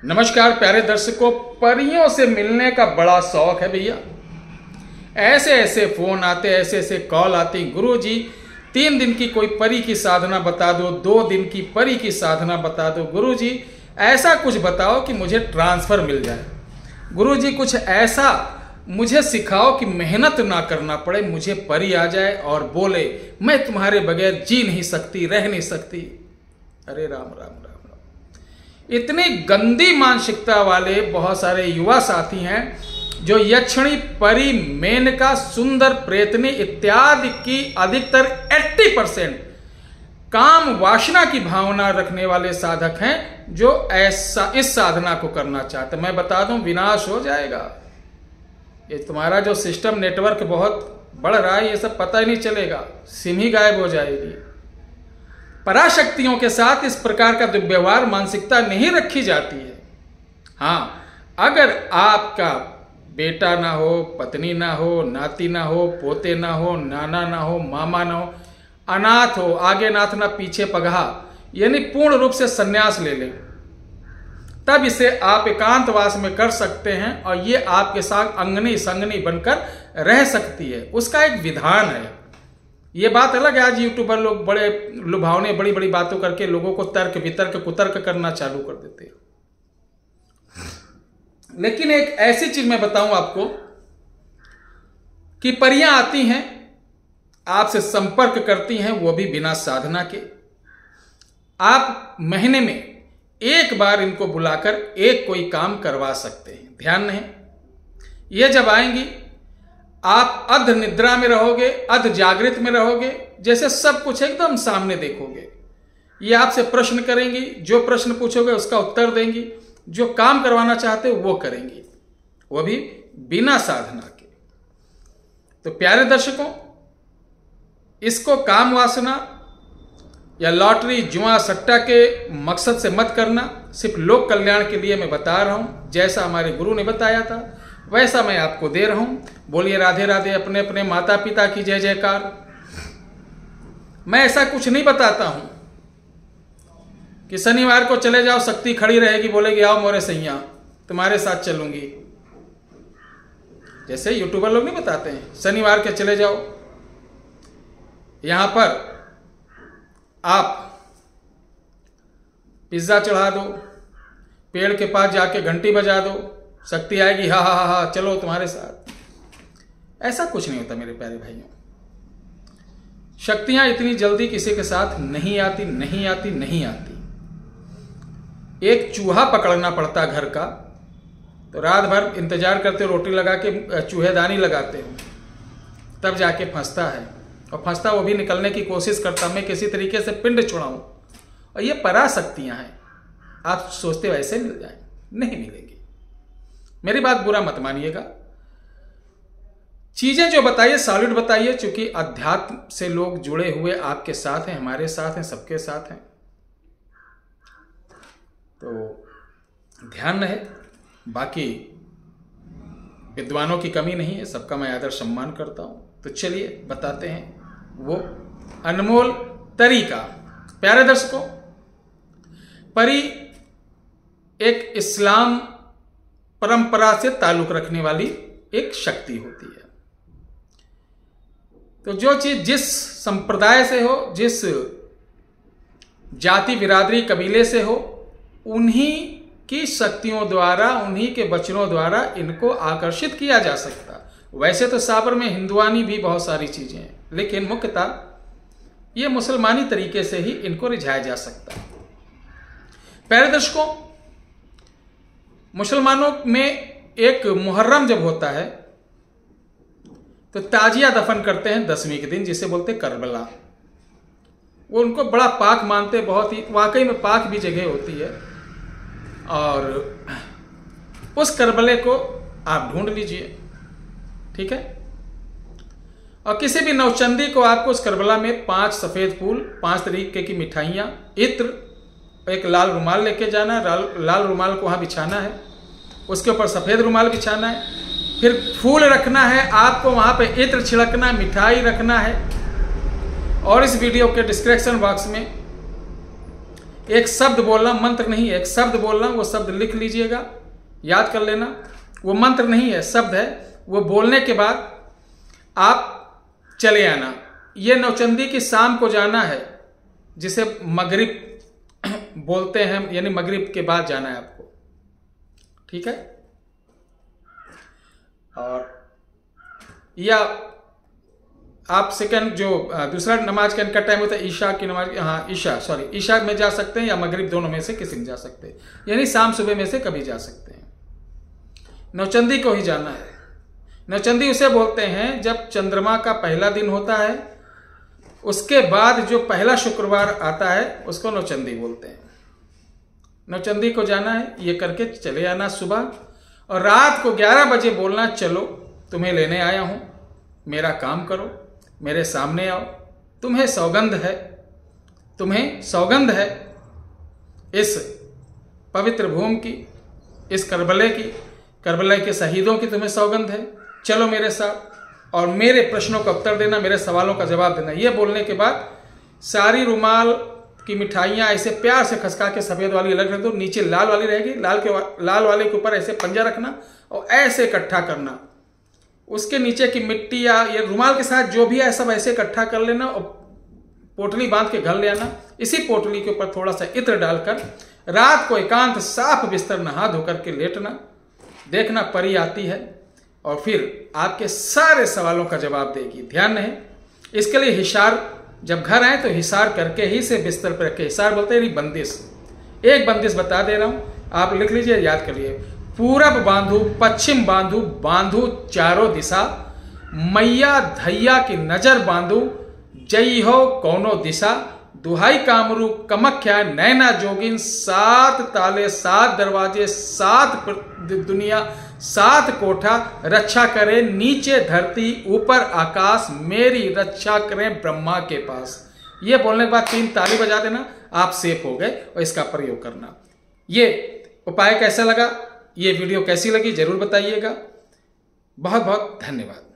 नमस्कार प्यारे दर्शकों, परियों से मिलने का बड़ा शौक है भैया। ऐसे ऐसे फोन आते, ऐसे ऐसे कॉल आती, गुरुजी 3 दिन की कोई परी की साधना बता दो, 2 दिन की परी की साधना बता दो, गुरुजी ऐसा कुछ बताओ कि मुझे ट्रांसफर मिल जाए, गुरुजी कुछ ऐसा मुझे सिखाओ कि मेहनत ना करना पड़े, मुझे परी आ जाए और बोले मैं तुम्हारे बगैर जी नहीं सकती, रह नहीं सकती। अरे राम राम राम राम। इतनी गंदी मानसिकता वाले बहुत सारे युवा साथी हैं जो यक्षिणी, परी, मेनका, सुंदर, प्रेतनी इत्यादि की अधिकतर 80% काम वासना की भावना रखने वाले साधक हैं जो ऐसा इस साधना को करना चाहते। मैं बता दूं, विनाश हो जाएगा। ये तुम्हारा जो सिस्टम नेटवर्क बहुत बढ़ रहा है, ये सब पता ही नहीं चलेगा, सिम ही गायब हो जाएगी। पराशक्तियों के साथ इस प्रकार का दुर्व्यवहार मानसिकता नहीं रखी जाती है। हाँ, अगर आपका बेटा ना हो, पत्नी ना हो, नाती ना हो, पोते ना हो, नाना ना हो, मामा ना हो, अनाथ हो, आगे नाथ ना पीछे पगहा, यानी पूर्ण रूप से संन्यास ले लें, तब इसे आप एकांतवास में कर सकते हैं और ये आपके साथ अंगनी संगनी बनकर रह सकती है। उसका एक विधान है। ये बात अलग है, आज यूट्यूबर लोग बड़े लुभावने बड़ी बड़ी बातों करके लोगों को तर्क वितर्क कुतर्क करना चालू कर देते हैं। लेकिन एक ऐसी चीज मैं बताऊं आपको कि परियां आती हैं, आपसे संपर्क करती हैं, वो भी बिना साधना के। आप महीने में एक बार इनको बुलाकर एक कोई काम करवा सकते हैं। ध्यान नहीं, ये जब आएंगी आप अध निद्रा में रहोगे, अध जागृत में रहोगे, जैसे सब कुछ एकदम सामने देखोगे। ये आपसे प्रश्न करेंगी, जो प्रश्न पूछोगे उसका उत्तर देंगी, जो काम करवाना चाहते हो वो करेंगी, वो भी बिना साधना के। तो प्यारे दर्शकों, इसको काम वासना या लॉटरी, जुआ, सट्टा के मकसद से मत करना। सिर्फ लोक कल्याण के लिए मैं बता रहा हूं, जैसा हमारे गुरु ने बताया था वैसा मैं आपको दे रहा हूं। बोलिए राधे राधे, अपने अपने माता पिता की जय जयकार। मैं ऐसा कुछ नहीं बताता हूं कि शनिवार को चले जाओ, शक्ति खड़ी रहेगी, बोलेगी आओ मोरे सैया तुम्हारे साथ चलूंगी। जैसे यूट्यूबर लोग नहीं बताते हैं, शनिवार के चले जाओ, यहां पर आप पिज्जा चढ़ा दो, पेड़ के पास जाके घंटी बजा दो, शक्ति आएगी, हा हा हा चलो तुम्हारे साथ। ऐसा कुछ नहीं होता मेरे प्यारे भाइयों। शक्तियां इतनी जल्दी किसी के साथ नहीं आती, नहीं आती, नहीं आती। एक चूहा पकड़ना पड़ता घर का, तो रात भर इंतजार करते, रोटी लगा के चूहेदानी लगाते हो, तब जाके फंसता है, और फंसता वो भी निकलने की कोशिश करता, मैं किसी तरीके से पिंड छुड़ाऊं। और ये पराशक्तियां हैं। आप सोचते वैसे मिल जाए, नहीं मिलेगी। मेरी बात बुरा मत मानिएगा। चीजें जो बताइए सॉलिड बताइए, क्योंकि अध्यात्म से लोग जुड़े हुए आपके साथ हैं, हमारे साथ हैं, सबके साथ हैं। तो ध्यान रहे। बाकी विद्वानों की कमी नहीं है, सबका मैं आदर सम्मान करता हूं। तो चलिए बताते हैं वो अनमोल तरीका। प्यारे दर्शकों, परी एक इस्लाम परंपरा से ताल्लुक रखने वाली एक शक्ति होती है। तो जो चीज जिस संप्रदाय से हो, जिस जाति बिरादरी कबीले से हो, उन्हीं की शक्तियों द्वारा, उन्हीं के वचनों द्वारा इनको आकर्षित किया जा सकता। वैसे तो साबर में हिंदुआनी भी बहुत सारी चीजें हैं, लेकिन मुख्यतः ये मुसलमानी तरीके से ही इनको रिझाया जा सकता है। प्यारे दर्शकों, मुसलमानों में एक मुहर्रम जब होता है तो ताजिया दफन करते हैं 10वीं के दिन, जिसे बोलते हैं करबला। वो उनको बड़ा पाक मानते, बहुत ही वाकई में पाक भी जगह होती है। और उस करबले को आप ढूंढ लीजिए, ठीक है। और किसी भी नवचंदी को आपको उस करबला में 5 सफेद फूल, 5 तरीके की मिठाइयाँ, इत्र, एक लाल रुमाल लेके जाना है। लाल रुमाल को वहाँ बिछाना है, उसके ऊपर सफ़ेद रुमाल बिछाना है, फिर फूल रखना है आपको, वहाँ पे इत्र छिड़कना, मिठाई रखना है। और इस वीडियो के डिस्क्रिप्शन बॉक्स में एक शब्द बोलना, मंत्र नहीं, एक शब्द बोलना, वो शब्द लिख लीजिएगा, याद कर लेना। वो मंत्र नहीं है, शब्द है। वो बोलने के बाद आप चले आना। ये नौचंदी की शाम को जाना है, जिसे मगरिब बोलते हैं, यानी मगरिब के बाद जाना है आपको, ठीक है। और या आप सेकंड जो दूसरा नमाज का टाइम होता है ईशा की नमाज, हाँ ईशा में जा सकते हैं या मगरिब, दोनों में से किसी में जा सकते हैं, यानी शाम सुबह में से कभी जा सकते हैं। नौचंदी को ही जाना है। नौचंदी उसे बोलते हैं जब चंद्रमा का पहला दिन होता है, उसके बाद जो पहला शुक्रवार आता है उसको नौचंदी बोलते हैं। नौचंदी को जाना है, ये करके चले आना सुबह, और रात को 11 बजे बोलना, चलो तुम्हें लेने आया हूं, मेरा काम करो, मेरे सामने आओ, तुम्हें सौगंध है इस पवित्र भूमि की, इस करबला के शहीदों की तुम्हें सौगंध है, चलो मेरे साथ और मेरे प्रश्नों का उत्तर देना, मेरे सवालों का जवाब देना। ये बोलने के बाद सारी रुमाल की मिठाइयाँ ऐसे प्यार से खसका के, सफ़ेद वाली अलग रख दो, नीचे लाल वाली रहेगी, लाल वाले के ऊपर ऐसे पंजा रखना और ऐसे इकट्ठा करना। उसके नीचे की मिट्टी या ये रुमाल के साथ जो भी है सब ऐसे इकट्ठा कर लेना और पोटली बांध के घर ले आना। इसी पोटली के ऊपर थोड़ा सा इत्र डालकर रात को एकांत साफ बिस्तर नहा धोकर के लेटना, देखना परी आती है और फिर आपके सारे सवालों का जवाब देगी। ध्यान रहे, इसके लिए हिसार, जब घर आए तो हिसार करके ही से बिस्तर पर रखे। हिसार बोलते हैं बंदिश। एक बंदिश बता दे रहा हूं, आप लिख लीजिए, याद करिए। पूरब बांधू, पश्चिम बांधू, बांधू चारों दिशा, मैया धैया की नजर बांधू, जई हो कौनो दिशा, दुहाई कामरू कमख्या नैना जोगिन, 7 ताले 7 दरवाजे 7 दुनिया 7 कोठा, रक्षा करे नीचे धरती ऊपर आकाश, मेरी रक्षा करें ब्रह्मा के पास। ये बोलने के बाद 3 ताली बजा देना, आप सेफ हो गए और इसका प्रयोग करना। ये उपाय कैसा लगा, ये वीडियो कैसी लगी जरूर बताइएगा। बहुत बहुत धन्यवाद।